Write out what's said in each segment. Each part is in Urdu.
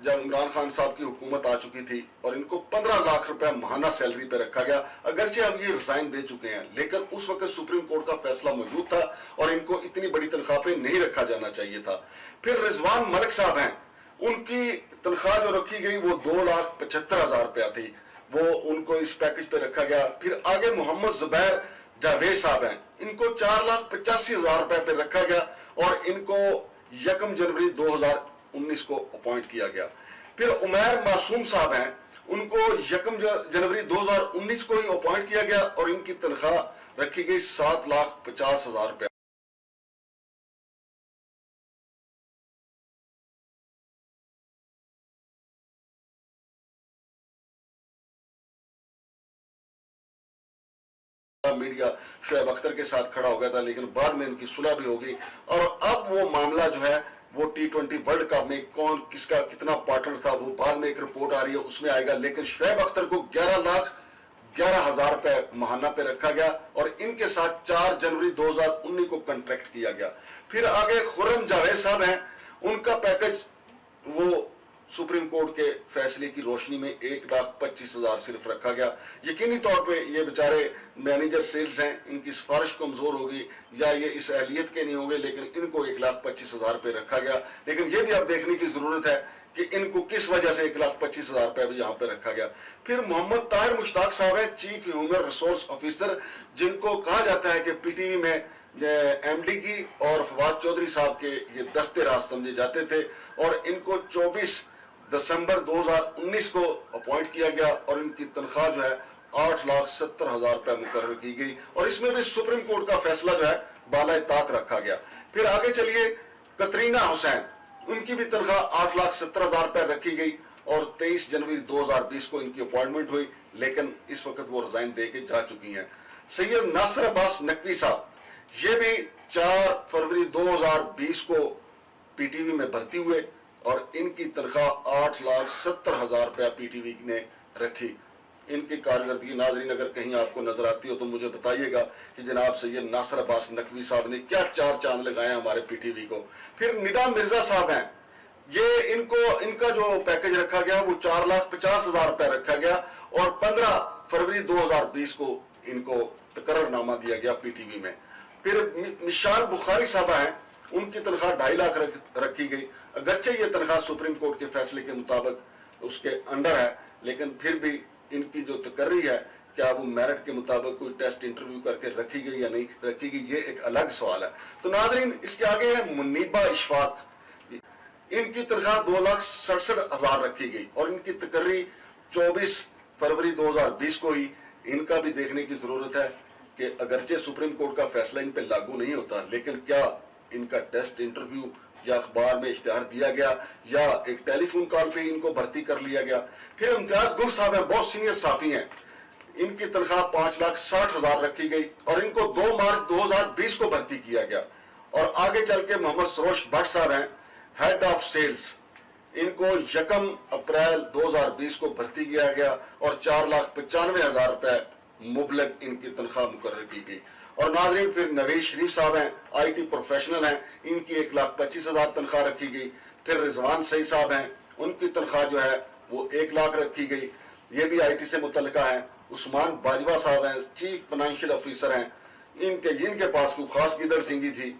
جب عمران خان صاحب کی حکومت آ چکی تھی اور ان کو 15 لاکھ روپے ماہانہ سیلری پہ رکھا گیا، اگرچہ اب یہ ریزائن دے چکے ہیں لیکن اس وقت سپریم کورٹ کا فیصلہ موجود تھا اور ان کو اتنی بڑی تنخواہ پہ نہیں رکھا جانا چاہیے تھا۔ پھر رضوان ملک صاحب ہیں، ان کی تنخواہ جو رکھی گئی وہ 2,75,000 روپیہ تھی، وہ ان کو اس پیکج پہ رکھا گیا۔ پھر آگے محمد زبیر جاوید صاحب ہیں، ان کو 4,85,000 روپے پہ رکھا گیا اور ان کو 1 جنوری 2019 کو اپوائنٹ کیا گیا۔ پھر عمیر معصوم صاحب ہیں، ان کو 1 جنوری 2019 کو ہی اپوائنٹ کیا گیا اور ان کی تنخواہ رکھی گئی 7,50,000 روپے۔ میڈیا شعیب اختر کے ساتھ کھڑا ہو گیا تھا لیکن بعد میں ان کی صلح بھی ہو گئی اور اب وہ معاملہ جو ہے وہ T20 ورلڈ کپ میں کون کس کا کتنا پارٹنر تھا وہ بعد میں ایک رپورٹ آ رہی ہے اس میں آئے گا، لیکن شعیب اختر کو 11,11,000 روپے ماہانہ پہ رکھا گیا اور ان کے ساتھ 4 جنوری 2019 کو کنٹریکٹ کیا گیا۔ پھر آگے خرم جاوید صاحب ہیں، ان کا پیکج وہ سپریم کورٹ کے فیصلے کی روشنی میں 1,25,000 صرف رکھا گیا۔ یقینی طور پہ یہ بیچارے مینیجر سیلز ہیں، ان کی سفارش کمزور ہوگی یا یہ اس اہلیت کے نہیں ہوں گے، لیکن ان کو 1,25,000 پہ رکھا گیا۔ لیکن یہ بھی اب دیکھنے کی ضرورت ہے کہ ان کو کس وجہ سے 1,25,000 روپے بھی یہاں پہ رکھا گیا۔ پھر محمد طاہر مشتاق صاحب ہیں، چیف ہیومن ریسورس آفیسر، جن کو کہا جاتا ہے کہ پی ٹی وی میں ایم ڈی کی اور فواد چودھری صاحب کے یہ دستے راز سمجھے جاتے تھے اور ان کو 24 دسمبر 2019 کو اپوائنٹ کیا گیا اور ان کی تنخواہ جو ہے 8,70,000 روپے مقرر کی گئی اور اس میں بھی سپریم کورٹ کا فیصلہ جو ہے بالائے طاق رکھا گیا۔ پھر آگے چلیے کترینہ حسین، ان کی بھی تنخواہ 8,70,000 روپے رکھی گئی اور 23 جنوری 2020 کو ان کی اپوائنٹمنٹ ہوئی لیکن اس وقت وہ ریزائن دے کے جا چکی ہیں۔ سید ناصر عباس نقوی صاحب، یہ بھی 4 فروری 2020 کو پی ٹی وی میں بھرتی ہوئے اور ان کی تنخواہ 8,70,000 روپے پی ٹی وی نے رکھی۔ ان کی کارکردگی ناظرین اگر کہیں آپ کو نظر آتی ہو تو مجھے بتائیے گا کہ جناب سید ناصر عباس نقوی صاحب نے کیا 4 چاند لگائے ہیں ہمارے پی ٹی وی کو۔ پھر ندا مرزا صاحب ہیں، یہ ان کا جو پیکج رکھا گیا وہ 4,50,000 روپے رکھا گیا اور 15 فروری 2020 کو ان کو تقرر نامہ دیا گیا پی ٹی وی میں۔ پھر مشال بخاری صاحب ہیں، ان کی تنخواہ 2.5 لاکھ رکھی گئی، اگرچہ یہ تنخواہ سپریم کورٹ کے فیصلے کے مطابق اس کے انڈر ہے لیکن پھر بھی ان کی جو تقرری ہے کیا وہ میرٹ کے مطابق کوئی ٹیسٹ انٹرویو کر کے رکھی گئی یا نہیں رکھی گئی، یہ ایک الگ سوال ہے۔ تو ناظرین اس کے آگے ہے منیبہ اشفاق، ان کی تنخواہ 2,67,000 رکھی گئی اور ان کی تقرری 24 فروری 2020 کو ہی۔ ان کا بھی دیکھنے کی ضرورت ہے کہ اگرچہ سپریم کورٹ کا فیصلہ ان پہ لاگو نہیں ہوتا لیکن کیا ان کا ٹیسٹ انٹرویو یا اخبار میں اشتہار دیا گیا یا ایک ٹیلی فون کال پہ ان کو بھرتی کر لیا گیا۔ پھر امتیاز گل صاحب ہیں، بہت سینئر صحافی ہیں، ان کی تنخواہ 5,60,000 رکھی گئی اور ان کو 2 مارچ 2020 کو بھرتی کیا گیا۔ اور آگے چل کے محمد سروش بٹ صاحب ہیں، ہیڈ آف سیلز، ان کو 1 اپریل 2020 کو بھرتی کیا گیا اور 4,95,000 روپے مبلغ ان کی تنخواہ مقرر کی گئی۔ اور ناظرین پھر نویز شریف صاحب ہیں، آئی ٹی پروفیشنل ہیں، ان کی 1,25,000 تنخواہ رکھی گئی۔ پھر رضوان سعید صاحب ہیں، ان کی تنخواہ جو ہے وہ 1 لاکھ رکھی گئی، یہ بھی آئی ٹی سے متعلقہ ہیں۔ عثمان باجوہ صاحب ہیں، چیف فائنینشیل آفیسر ہیں، ان کے پاس کوئی خاص گدڑ سنگی تھی،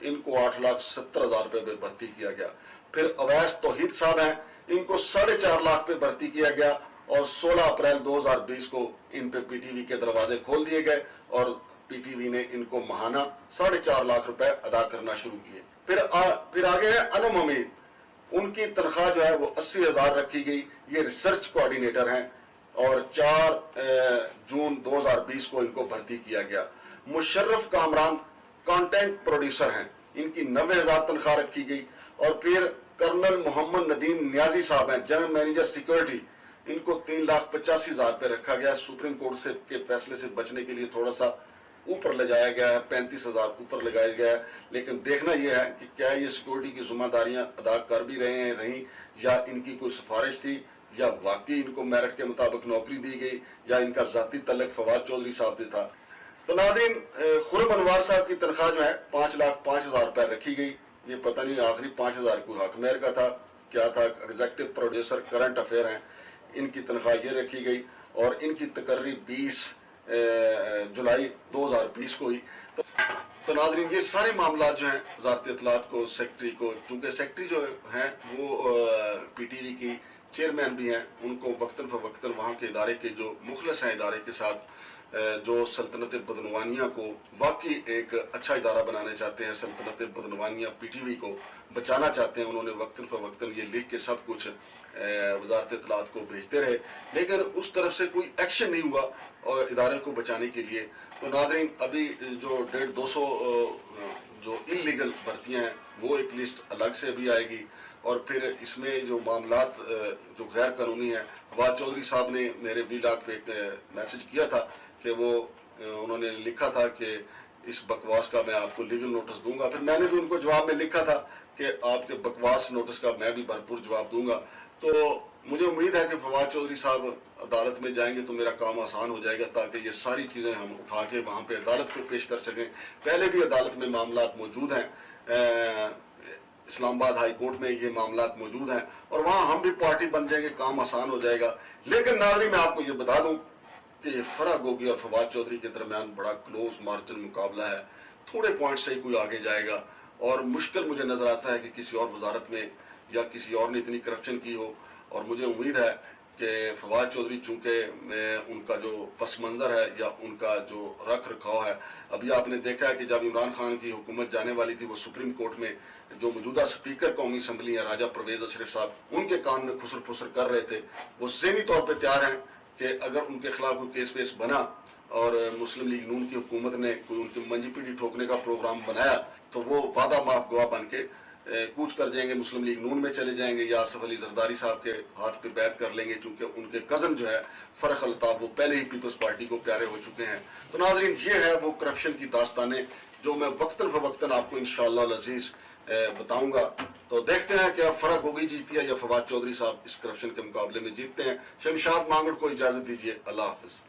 ان کو 8,70,000 روپے پہ بھرتی کیا گیا۔ پھر اویس توحید صاحب ہیں، ان کو 4.5 لاکھ پہ بھرتی کیا گیا اور 16 اپریل 2020 کو ان پہ پی ٹی وی کے دروازے کھول دیے گئے اور پی ٹی وی نے ان کو ماہانہ 4.5 لاکھ روپے ادا کرنا شروع کیے۔ پھر آگے ہے انم حمید، ان کی تنخواہ جو ہے وہ 80,000 رکھی گئی، یہ ریسرچ کوآرڈینیٹر ہیں اور 4 جون 2020 کو ان کو بھرتی کیا گیا۔ مشرف کامران کانٹینٹ پروڈیوسر ہیں، ان کی 90,000 تنخواہ رکھی گئی۔ اور پھر کرنل محمد ندیم نیازی صاحب ہیں، جنرل مینیجر سیکورٹی، ان کو 3,85,000 پہ رکھا گیا۔ سپریم کورٹ کے فیصلے سے بچنے کے لیے تھوڑا سا اوپر لے جایا گیا ہے، 35,000 اوپر لگایا گیا ہے، لیکن دیکھنا یہ ہے کہ کیا یہ سیکورٹی کی ذمہ داریاں ادا کر بھی رہے ہیں رہیں یا ان کی کوئی سفارش تھی یا واقعی ان کو میرٹ کے مطابق نوکری دی گئی یا ان کا ذاتی تعلق فواد چودھری صاحب سے تھا۔ تو ناظرین خرم انوار صاحب کی تنخواہ جو ہے 5,05,000 روپے رکھی گئی، یہ پتہ نہیں آخری 5,000 کوئی حق مہر کا تھا کیا تھا ایگزیکٹو پروڈیوسر کرنٹ افیئر ہیں، ان کی تنخواہ یہ رکھی گئی اور ان کی تقرری 20 جولائی 2020 کو ہوئی. تو ناظرین یہ سارے معاملات جو ہیں وزارت اطلاعات کو، سیکٹری کو، چونکہ سیکٹری جو ہیں وہ پی ٹی وی کی چیئرمین بھی ہیں، ان کو وقتاً فوقتاً وہاں کے ادارے کے جو مخلص ہیں ادارے کے ساتھ، جو سلطنت بدعنوانیہ کو واقعی ایک اچھا ادارہ بنانا چاہتے ہیں، سلطنت بدعنوانیہ پی ٹی وی کو بچانا چاہتے ہیں، انہوں نے وقتاً فوقتاً یہ لکھ کے سب کچھ وزارت اطلاعات کو بھیجتے رہے، لیکن اس طرف سے کوئی ایکشن نہیں ہوا اور ادارے کو بچانے کے لیے. تو ناظرین ابھی جو 150-200 جو انلیگل بھرتیاں ہیں وہ ایک لسٹ الگ سے بھی آئے گی، اور پھر اس میں جو معاملات جو غیر قانونی ہیں. فواد چودھری صاحب نے میرے ویلاگ پہ ایک میسج کیا تھا کہ وہ انہوں نے لکھا تھا کہ اس بکواس کا میں آپ کو لیگل نوٹس دوں گا. پھر میں نے بھی ان کو جواب میں لکھا تھا کہ آپ کے بکواس نوٹس کا میں بھی بھرپور جواب دوں گا. تو مجھے امید ہے کہ فواد چودھری صاحب عدالت میں جائیں گے تو میرا کام آسان ہو جائے گا، تاکہ یہ ساری چیزیں ہم اٹھا کے وہاں پہ عدالت کو پیش کر سکیں. پہلے بھی عدالت میں معاملات موجود ہیں، اسلام آباد ہائی کورٹ میں یہ معاملات موجود ہیں، اور وہاں ہم بھی پارٹی بن جائیں گے، کام آسان ہو جائے گا. لیکن ناظرین میں آپ کو یہ بتا دوں کہ یہ فرح گوگی اور فواد چودھری کے درمیان بڑا کلوز مارجن مقابلہ ہے. تھوڑے پوائنٹ سے ہی کوئی آگے جائے گا، اور مشکل مجھے نظر آتا ہے کہ کسی اور وزارت میں یا کسی اور نے اتنی کرپشن کی ہو. اور مجھے امید ہے کہ فواد چودھری چونکہ ان کا جو پس منظر ہے یا ان کا جو رکھ رکھاؤ ہے، ابھی آپ نے دیکھا ہے کہ جب عمران خان کی حکومت جانے والی تھی، وہ سپریم کورٹ میں جو موجودہ سپیکر قومی اسمبلی ہیں راجہ پرویز اشرف صاحب، ان کے کان میں خسر پھسر کر رہے تھے. وہ ذہنی طور پہ تیار ہیں کہ اگر ان کے خلاف کوئی کیس ویس بنا اور مسلم لیگ نون کی حکومت نے کوئی ان کی منجی پیڑھی ٹھوکنے کا پروگرام بنایا، تو وہ وعدہ معاف گواہ بن کے کوچ کر جائیں گے، مسلم لیگ نون میں چلے جائیں گے، یا آصف علی زرداری صاحب کے ہاتھ پہ بیعت کر لیں گے، چونکہ ان کے کزن جو ہے فرح الطاف وہ پہلے ہی پیپلز پارٹی کو پیارے ہو چکے ہیں. تو ناظرین یہ ہے وہ کرپشن کی داستانیں جو میں وقتاً فوقتاً آپ کو انشاءاللہ العزیز بتاؤں گا. تو دیکھتے ہیں کہ اب فرح گوگی جیتتی ہے یا فواد چودھری صاحب اس کرپشن کے مقابلے میں جیتتے ہیں. شمشاد مانگڑ کو اجازت دیجیے، اللہ حافظ.